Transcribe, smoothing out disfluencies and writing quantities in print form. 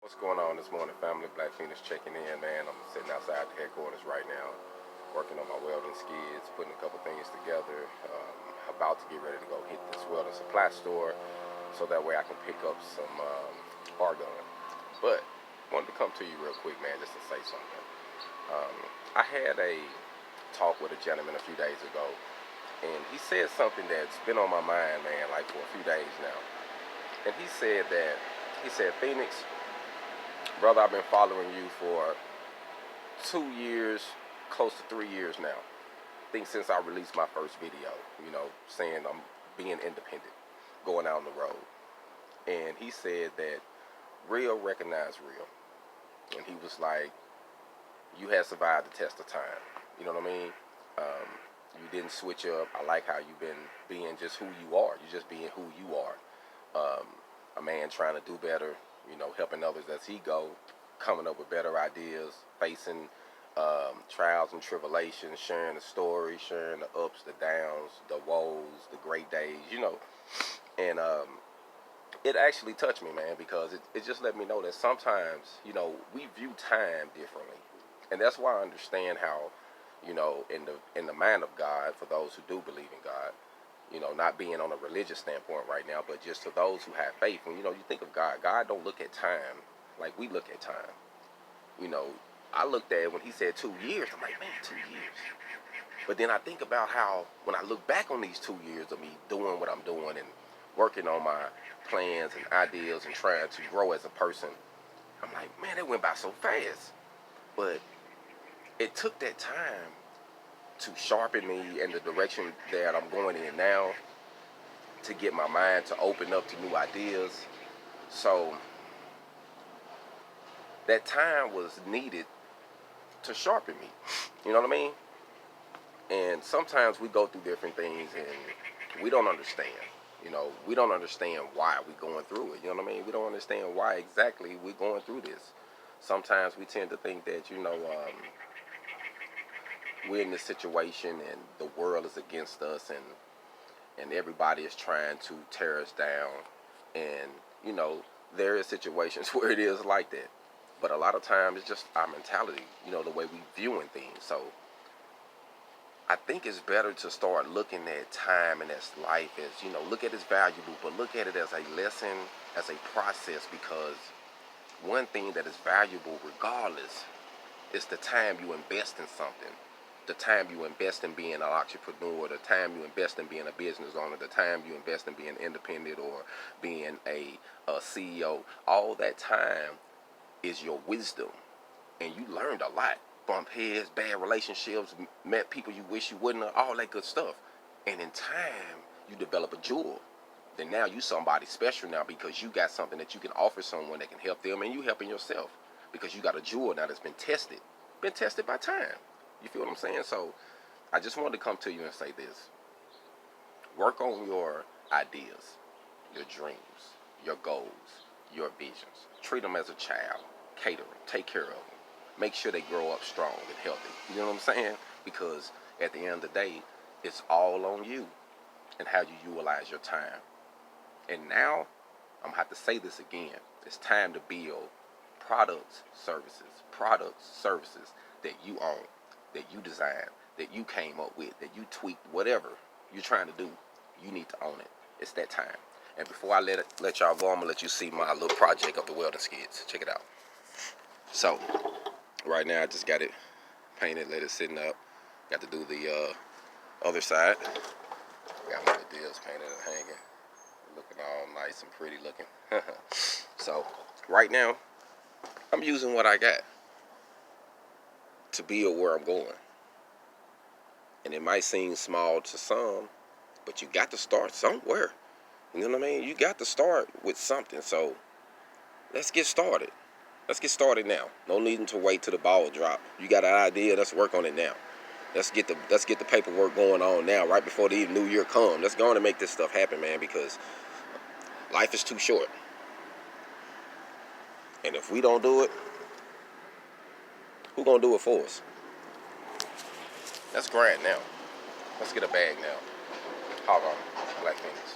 What's going on this morning, family? Black Phoenix checking in, man. I'm sitting outside the headquarters right now, working on my welding skids, putting a couple things together. About to get ready to go hit this welding supply store, so that way I can pick up some argon. But wanted to come to you real quick, man, just to say something. I had a talk with a gentleman a few days ago, and he said something that's been on my mind, man, like for a few days now. And he said, Phoenix, brother, I've been following you for 2 years, close to 3 years now. I think since I released my first video, saying I'm being independent, going out on the road. And he said that real recognize real. And he was like, you had survived the test of time. You know what I mean? You didn't switch up. I like how you've been being just who you are. You're just being who you are. A man trying to do better, helping others as he go, coming up with better ideas, facing trials and tribulations, sharing the story, sharing the ups, the downs, the woes, the great days, And it actually touched me, man, because it just let me know that sometimes, we view time differently. And that's why I understand how, in the mind of God, for those who do believe in God, not being on a religious standpoint right now, but just to those who have faith. When, you think of God, God don't look at time like we look at time. I looked at it when he said 2 years. I'm like, man, 2 years. But then I think about how when I look back on these 2 years of me doing what I'm doing and working on my plans and ideas and trying to grow as a person, I'm like, man, it went by so fast. But it took that time to sharpen me in the direction that I'm going in now, to get my mind to open up to new ideas. So that time was needed to sharpen me. You know what I mean? And sometimes we go through different things and we don't understand. We don't understand why we're going through it. You know what I mean? We don't understand why exactly we're going through this. Sometimes we tend to think that, we're in this situation and the world is against us and everybody is trying to tear us down. And, there is situations where it is like that. But a lot of times it's just our mentality, the way we viewing things. So I think it's better to start looking at time and as life as, look at it as valuable, but look at it as a lesson, as a process, because one thing that is valuable regardless is the time you invest in something. The time you invest in being an entrepreneur, the time you invest in being a business owner, the time you invest in being independent or being a CEO, all that time is your wisdom. And you learned a lot. Bump heads, bad relationships, met people you wish you wouldn't have, all that good stuff. And in time, you develop a jewel. Then now you somebody special now because you got something that you can offer someone that can help them, and you helping yourself because you got a jewel now that's been tested by time. You feel what I'm saying? So I just wanted to come to you and say this. Work on your ideas, your dreams, your goals, your visions. Treat them as a child. Cater them. Take care of them. Make sure they grow up strong and healthy. You know what I'm saying? Because at the end of the day, it's all on you and how you utilize your time. And now, I'm going to have to say this again. It's time to build products, services that you own, that you designed, that you came up with, that you tweaked, whatever you're trying to do, you need to own it. It's that time. And before I let y'all go, I'm going to let you see my little project of the welding skids. Check it out. So, right now I just got it painted, let it sitting up. Got to do the other side. Got my deals painted and hanging. Looking all nice and pretty looking. So, right now, I'm using what I got to build where I'm going. And it might seem small to some, but you got to start somewhere. You know what I mean? You got to start with something. So let's get started. Let's get started now. No needing to wait till the ball drop. You got an idea, let's work on it now. Let's get the paperwork going on now, right before the new year comes. Let's go on and make this stuff happen, man, because life is too short. And if we don't do it, who gonna do it for us? Let's grind now. Let's get a bag now. Hold on, Black Phoenix.